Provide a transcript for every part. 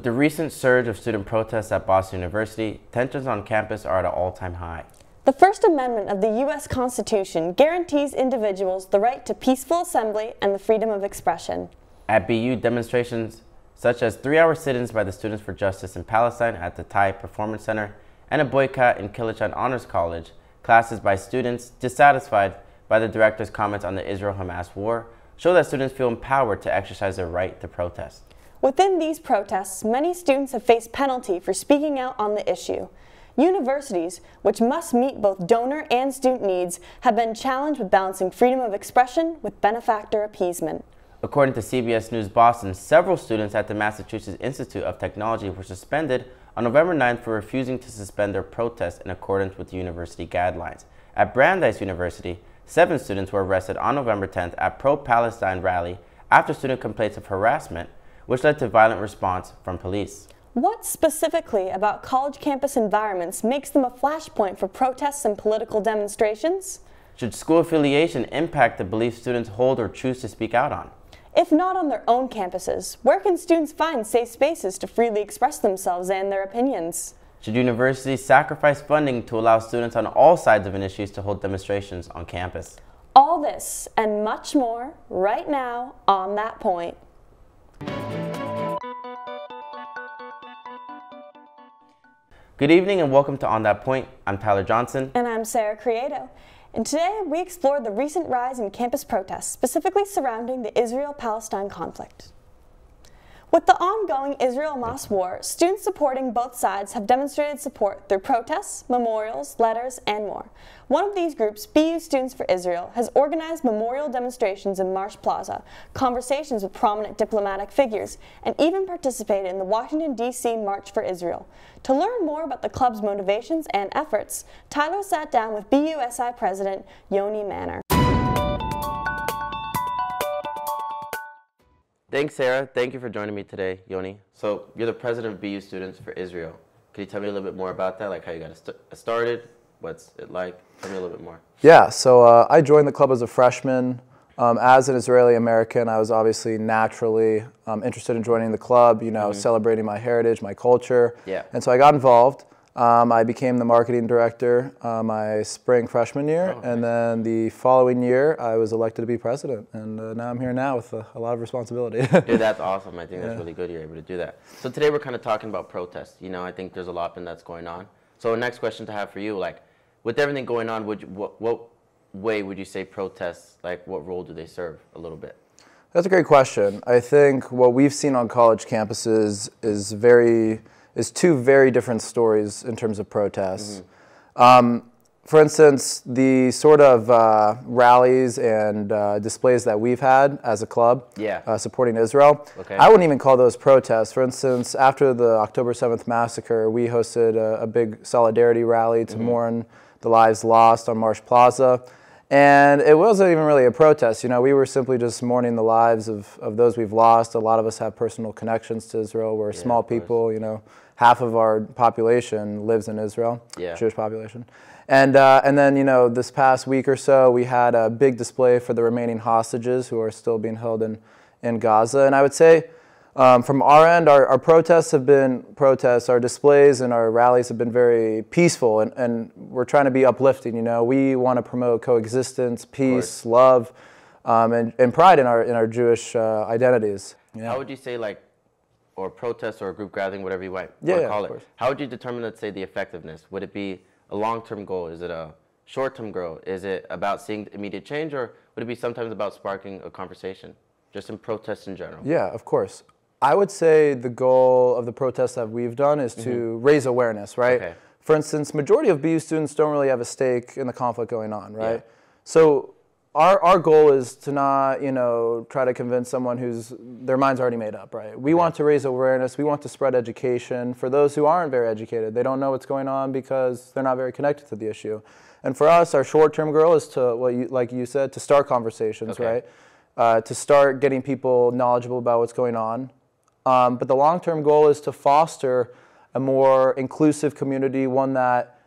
the recent surge of student protests at Boston University, tensions on campus are at an all-time high. The First Amendment of the U.S. Constitution guarantees individuals the right to peaceful assembly and the freedom of expression. At BU, demonstrations such as 3-hour sit-ins by the Students for Justice in Palestine at the Thai Performance Center and a boycott in Killichan Honors College, classes by students dissatisfied by the director's comments on the Israel-Hamas war, show that students feel empowered to exercise their right to protest. Within these protests, many students have faced penalty for speaking out on the issue. Universities, which must meet both donor and student needs, have been challenged with balancing freedom of expression with benefactor appeasement. According to CBS News Boston, several students at the Massachusetts Institute of Technology were suspended on November 9th for refusing to suspend their protest in accordance with the university guidelines. At Brandeis University, 7 students were arrested on November 10th at pro-Palestine rally after student complaints of harassment, which led to violent response from police. What specifically about college campus environments makes them a flashpoint for protests and political demonstrations? Should school affiliation impact the beliefs students hold or choose to speak out on? If not on their own campuses, where can students find safe spaces to freely express themselves and their opinions? Should universities sacrifice funding to allow students on all sides of an issue to hold demonstrations on campus? All this and much more right now on That Point. Good evening and welcome to On That Point. I'm Tyler Johnson. And I'm Sara Creato. And today we explore the recent rise in campus protests, specifically surrounding the Israel-Palestine conflict. With the ongoing Israel-Hamas war, students supporting both sides have demonstrated support through protests, memorials, letters, and more. One of these groups, BU Students for Israel, has organized memorial demonstrations in Marsh Plaza, conversations with prominent diplomatic figures, and even participated in the Washington, D.C. March for Israel. To learn more about the club's motivations and efforts, Tyler sat down with BUSI President Yoni Manor. Thanks, Sarah. Thank you for joining me today, Yoni. So you're the president of BU Students for Israel. Can you tell me a little bit more about that, like how you got started? What's it like? Tell me a little bit more. Yeah, so I joined the club as a freshman. As an Israeli American, I was obviously naturally interested in joining the club, you know, celebrating my heritage, my culture. Yeah. And so I got involved. I became the marketing director my spring freshman year, and then the following year I was elected to be president, and now I'm here now with a lot of responsibility. Dude, that's awesome. I think that's really good you're able to do that. So today we're kind of talking about protests. You know, I think there's a lot that's going on. So next question to have for you, like, with everything going on, what way would you say protests, like what role do they serve a little bit? That's a great question. I think what we've seen on college campuses is two very different stories in terms of protests. For instance, the sort of rallies and displays that we've had as a club supporting Israel, I wouldn't even call those protests. For instance, after the October 7th massacre, we hosted a big solidarity rally to mourn the lives lost on Marsh Plaza. And it wasn't even really a protest. You know, we were simply just mourning the lives of those we've lost. A lot of us have personal connections to Israel. We're small people, you know. Half of our population lives in Israel, Jewish population. And then, you know, this past week or so, we had a big display for the remaining hostages who are still being held in Gaza. And I would say from our end, our protests have been our displays and our rallies have been very peaceful, and we're trying to be uplifting, you know. We want to promote coexistence, peace, love, and pride in our Jewish identities. Yeah. How would you say, like, or protest or a group gathering, whatever you want to call it, how would you determine, let's say, the effectiveness? Would it be a long-term goal? Is it a short-term goal? Is it about seeing immediate change, or would it be sometimes about sparking a conversation, just in protests in general? Yeah, of course. I would say the goal of the protests that we've done is to raise awareness, right? For instance, majority of BU students don't really have a stake in the conflict going on, right? So our goal is to not, you know, try to convince someone whose their mind's already made up, right? We want to raise awareness. We want to spread education for those who aren't very educated. They don't know what's going on because they're not very connected to the issue. And for us, our short-term goal is to, like you said, to start conversations, right? To start getting people knowledgeable about what's going on. But the long-term goal is to foster a more inclusive community, one that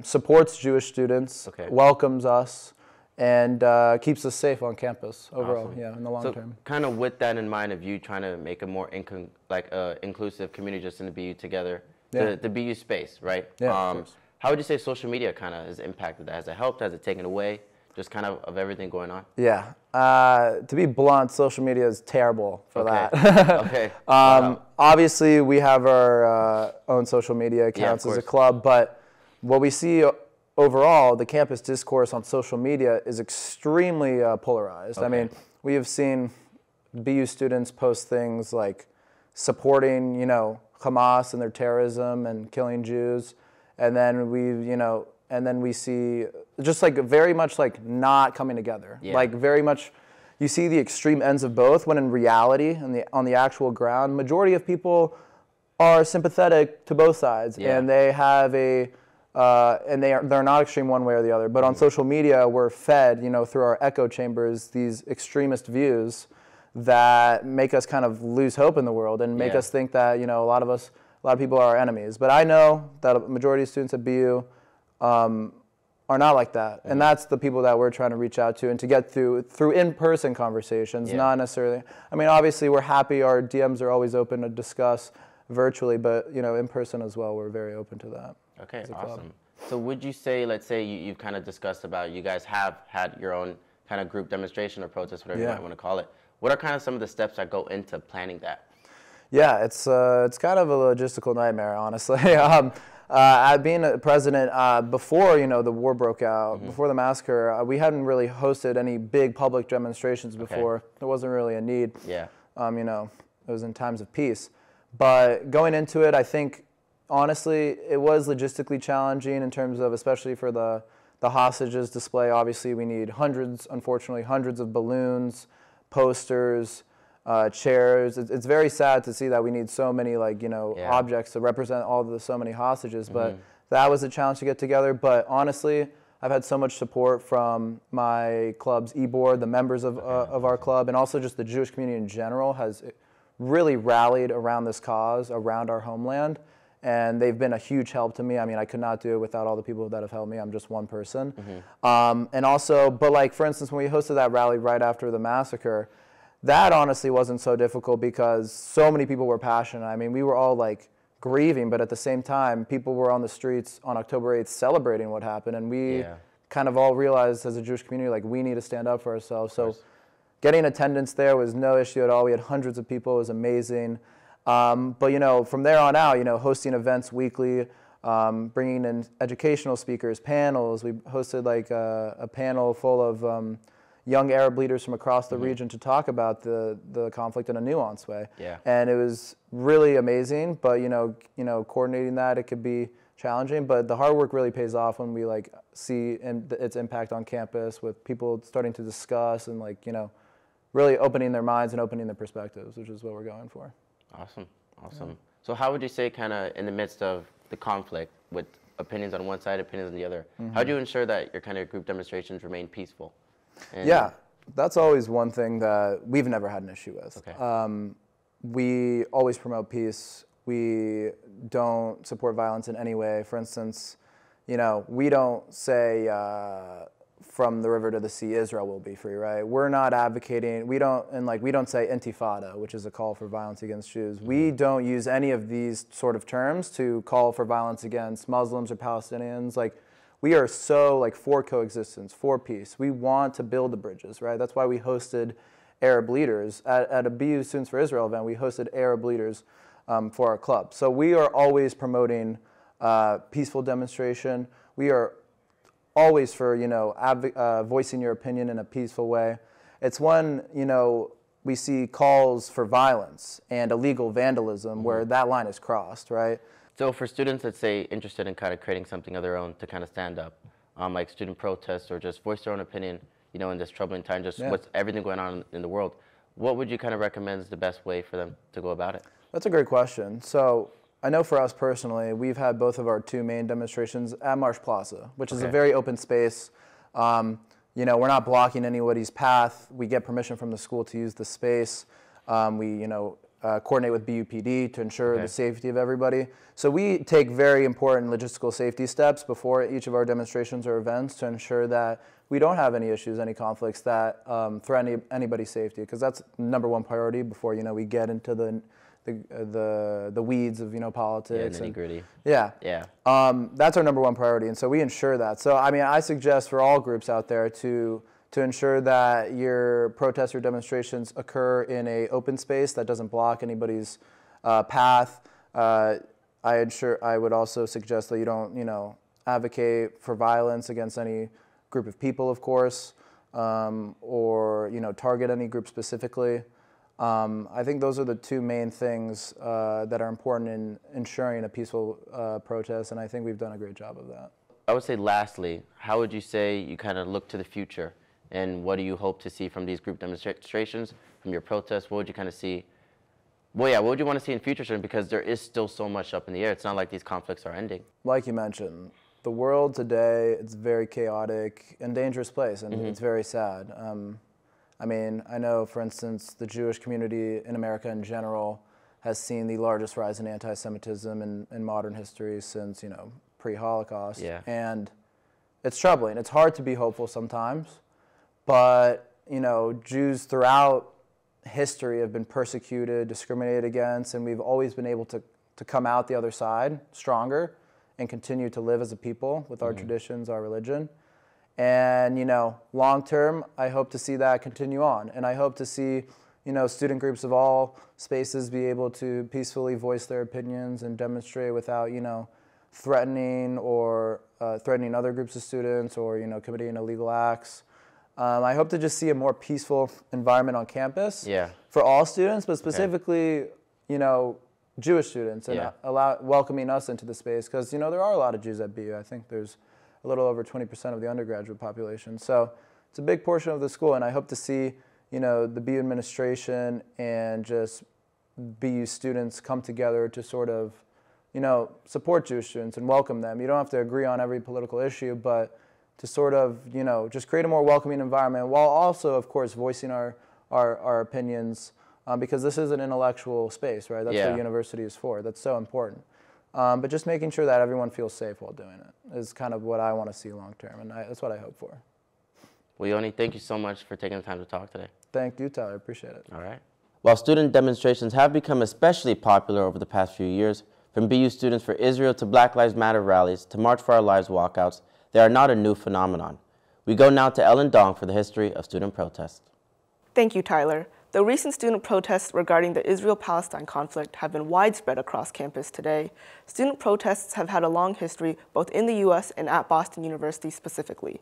supports Jewish students, welcomes us, and keeps us safe on campus overall. Awesome. Yeah, in the long term. Kind of with that in mind, of you trying to make a more inclusive community just in the BU together, the BU space, right? Yeah. Of course. How would you say social media kind of has impacted that? Has it helped? Has it taken away? Just kind of everything going on? Yeah. To be blunt, social media is terrible for that. Okay. Obviously, we have our own social media accounts as a club, but what we see overall, the campus discourse on social media is extremely polarized. I mean, we have seen BU students post things like supporting, Hamas and their terrorism and killing Jews, and then we see just like very much like not coming together. Yeah. Like very much, you see the extreme ends of both, when in reality, on the actual ground, majority of people are sympathetic to both sides, and they have they're not extreme one way or the other. But on social media, we're fed, through our echo chambers, these extremist views that make us kind of lose hope in the world and make us think that, a lot of people are our enemies. But I know that a majority of students at BU are not like that. And that's the people that we're trying to reach out to and to get through in-person conversations, not necessarily. I mean, obviously, we're happy. Our DMs are always open to discuss virtually, but, in person as well, we're very open to that. Okay, awesome. So would you say, let's say you've kind of discussed about you guys have had your own kind of group demonstration or protest, whatever you might want to call it. What are kind of some of the steps that go into planning that? Yeah, it's kind of a logistical nightmare, honestly. Being a president, before the war broke out, before the massacre, we hadn't really hosted any big public demonstrations before. There wasn't really a need. Yeah. It was in times of peace. But going into it, I think, honestly, it was logistically challenging in terms of, especially for the hostages display. Obviously, we need unfortunately hundreds of balloons, posters, chairs. It's very sad to see that we need so many objects to represent so many hostages. But that was a challenge to get together. But honestly, I've had so much support from my club's e-board, the members of our club, and also just the Jewish community in general has really rallied around this cause, around our homeland. And they've been a huge help to me. I mean, I could not do it without all the people that have helped me. I'm just one person. And also, but for instance, when we hosted that rally right after the massacre, that honestly wasn't so difficult because so many people were passionate. I mean, we were all grieving, but at the same time, people were on the streets on October 8th celebrating what happened. And we kind of all realized as a Jewish community, we need to stand up for ourselves. So getting attendance there was no issue at all. We had hundreds of people. It was amazing. But, from there on out, hosting events weekly, bringing in educational speakers, panels. We hosted a panel full of young Arab leaders from across the region to talk about the conflict in a nuanced way. Yeah. And it was really amazing, but, coordinating that, it could be challenging, but the hard work really pays off when we see its impact on campus with people starting to discuss and really opening their minds and opening their perspectives, which is what we're going for. Awesome. Yeah. So how would you say kind of in the midst of the conflict with opinions on one side, opinions on the other, how do you ensure that your kind of group demonstrations remain peaceful? Yeah, that's always one thing that we've never had an issue with. Okay. We always promote peace. We don't support violence in any way. For instance, we don't say from the river to the sea, Israel will be free, right? We're not advocating, we don't say intifada, which is a call for violence against Jews. We don't use any of these sort of terms to call for violence against Muslims or Palestinians. We are so for coexistence, for peace. We want to build the bridges, right? That's why we hosted Arab leaders. At a BU Students for Israel event, we hosted Arab leaders for our club. So we are always promoting peaceful demonstration. We are always for, voicing your opinion in a peaceful way. It's when, we see calls for violence and illegal vandalism where that line is crossed, right? So for students, let's say, interested in kind of creating something of their own to kind of stand up, like student protests or just voice their own opinion, in this troubling time, just what's everything going on in the world, what would you kind of recommend is the best way for them to go about it? That's a great question. So I know for us personally, we've had both of our two main demonstrations at Marsh Plaza, which is a very open space. We're not blocking anybody's path. We get permission from the school to use the space. We, coordinate with BUPD to ensure the safety of everybody. So we take very important logistical safety steps before each of our demonstrations or events to ensure that we don't have any issues, any conflicts that threaten anybody's safety, because that's number one priority before we get into the weeds of politics. Yeah, nitty-gritty. Yeah. Yeah. That's our number one priority, and so we ensure that. So I mean, I suggest for all groups out there to ensure that your protests or demonstrations occur in an open space that doesn't block anybody's path. I would also suggest that you don't, advocate for violence against any group of people, of course, or target any group specifically. I think those are the two main things that are important in ensuring a peaceful protest, and I think we've done a great job of that. I would say lastly, how would you say you kind of look to the future, and what do you hope to see from these group demonstrations, from your protests? What would you kind of see? Well, yeah, what would you want to see in future? Because there is still so much up in the air. It's not like these conflicts are ending. Like you mentioned, the world today, it's a very chaotic and dangerous place, and it's very sad. I mean, I know, for instance, the Jewish community in America in general has seen the largest rise in anti-Semitism in modern history since, pre-Holocaust. Yeah. And it's troubling. It's hard to be hopeful sometimes, but, Jews throughout history have been persecuted, discriminated against, and we've always been able to come out the other side stronger and continue to live as a people with our traditions, our religion. And, long term, I hope to see that continue on. And I hope to see, student groups of all spaces be able to peacefully voice their opinions and demonstrate without, threatening or threatening other groups of students or, committing illegal acts. I hope to just see a more peaceful environment on campus for all students, but specifically, Jewish students, and welcoming us into the space, because, there are a lot of Jews at BU. I think there's a little over 20% of the undergraduate population. So it's a big portion of the school, and I hope to see, the BU administration and just BU students come together to sort of, support Jewish students and welcome them. You don't have to agree on every political issue, but to sort of, just create a more welcoming environment while also, of course, voicing our opinions, because this is an intellectual space, right? That's what university is for. That's so important. But just making sure that everyone feels safe while doing it is kind of what I want to see long term, and that's what I hope for. Well, Yoni, thank you so much for taking the time to talk today. Thank you, Tyler. Appreciate it. All right. While student demonstrations have become especially popular over the past few years, from BU Students for Israel to Black Lives Matter rallies to March for Our Lives walkouts, they are not a new phenomenon. We go now to Ellen Dong for the history of student protests. Thank you, Tyler. Though recent student protests regarding the Israel-Palestine conflict have been widespread across campus today, student protests have had a long history both in the U.S. and at Boston University specifically.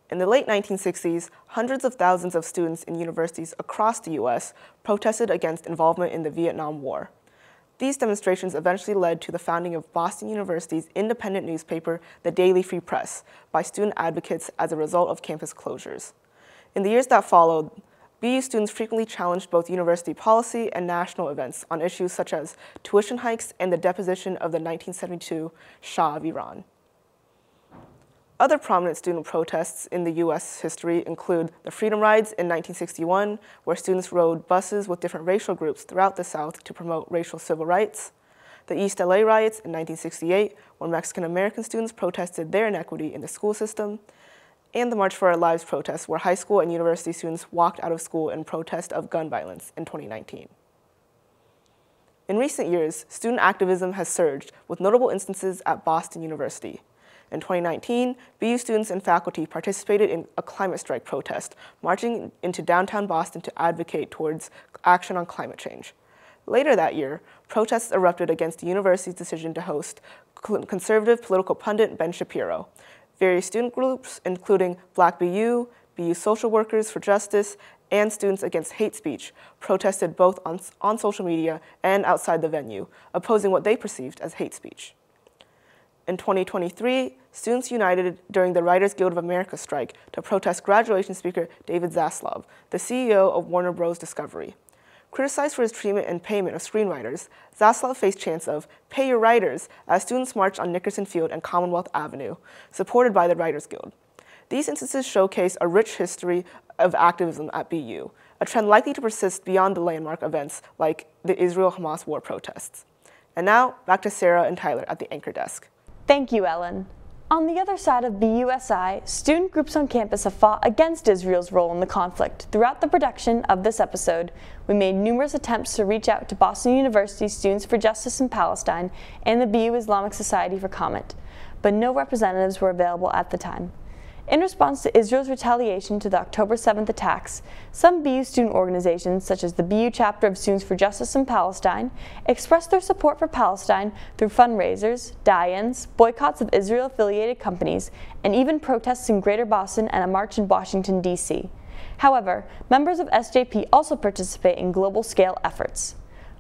In the late 1960s, hundreds of thousands of students in universities across the U.S. protested against involvement in the Vietnam War. These demonstrations eventually led to the founding of Boston University's independent newspaper, the Daily Free Press, by student advocates as a result of campus closures. In the years that followed, BU students frequently challenged both university policy and national events on issues such as tuition hikes and the deposition of the 1972 Shah of Iran. Other prominent student protests in the U.S. history include the Freedom Rides in 1961, where students rode buses with different racial groups throughout the South to promote racial civil rights, the East LA riots in 1968, when Mexican-American students protested their inequity in the school system, and the March for Our Lives protests, where high school and university students walked out of school in protest of gun violence in 2019. In recent years, student activism has surged, with notable instances at Boston University. In 2019, BU students and faculty participated in a climate strike protest, marching into downtown Boston to advocate towards action on climate change. Later that year, protests erupted against the university's decision to host conservative political pundit Ben Shapiro. Various student groups, including Black BU, BU Social Workers for Justice, and Students Against Hate Speech, protested both on social media and outside the venue, opposing what they perceived as hate speech. In 2023, students united during the Writers Guild of America strike to protest graduation speaker David Zaslav, the CEO of Warner Bros. Discovery. Criticized for his treatment and payment of screenwriters, Zaslav faced chants of "Pay your writers" as students marched on Nickerson Field and Commonwealth Avenue, supported by the Writers Guild. These instances showcase a rich history of activism at BU, a trend likely to persist beyond the landmark events like the Israel-Hamas war protests. And now, back to Sarah and Tyler at the anchor desk. Thank you, Ellen. On the other side of BUSI, student groups on campus have fought against Israel's role in the conflict. Throughout the production of this episode, we made numerous attempts to reach out to Boston University Students for Justice in Palestine and the BU Islamic Society for comment, but no representatives were available at the time. In response to Israel's retaliation to the October 7th attacks, some BU student organizations, such as the BU chapter of Students for Justice in Palestine, expressed their support for Palestine through fundraisers, die-ins, boycotts of Israel-affiliated companies, and even protests in Greater Boston and a march in Washington, D.C. However, members of SJP also participate in global-scale efforts.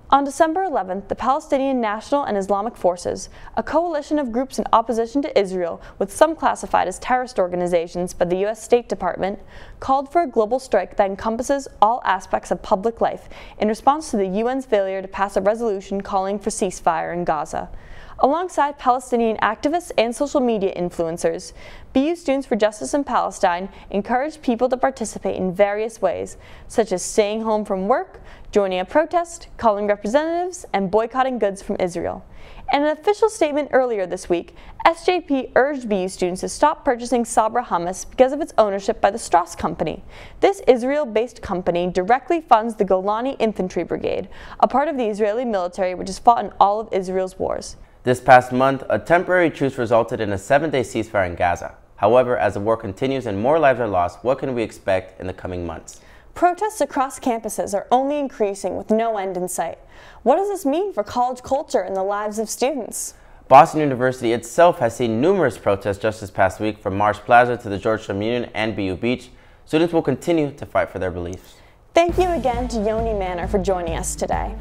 On December 11th, the Palestinian National and Islamic Forces, a coalition of groups in opposition to Israel, with some classified as terrorist organizations by the U.S. State Department, called for a global strike that encompasses all aspects of public life in response to the UN's failure to pass a resolution calling for ceasefire in Gaza. Alongside Palestinian activists and social media influencers, BU Students for Justice in Palestine encouraged people to participate in various ways, such as staying home from work, joining a protest, calling representatives, and boycotting goods from Israel. In an official statement earlier this week, SJP urged BU students to stop purchasing Sabra hummus because of its ownership by the Strauss Company. This Israel-based company directly funds the Golani Infantry Brigade, a part of the Israeli military which has fought in all of Israel's wars. This past month, a temporary truce resulted in a 7-day ceasefire in Gaza. However, as the war continues and more lives are lost, what can we expect in the coming months? Protests across campuses are only increasing with no end in sight. What does this mean for college culture and the lives of students? Boston University itself has seen numerous protests just this past week, from Mars Plaza to the Georgetown Union and BU Beach. Students will continue to fight for their beliefs. Thank you again to Yoni Manor for joining us today.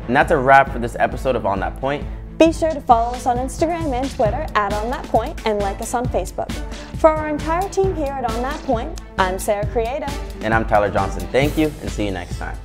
And that's a wrap for this episode of On That Point. Be sure to follow us on Instagram and Twitter at On That Point and like us on Facebook. For our entire team here at On That Point, I'm Sara Creato. And I'm Tyler Johnson. Thank you, and see you next time.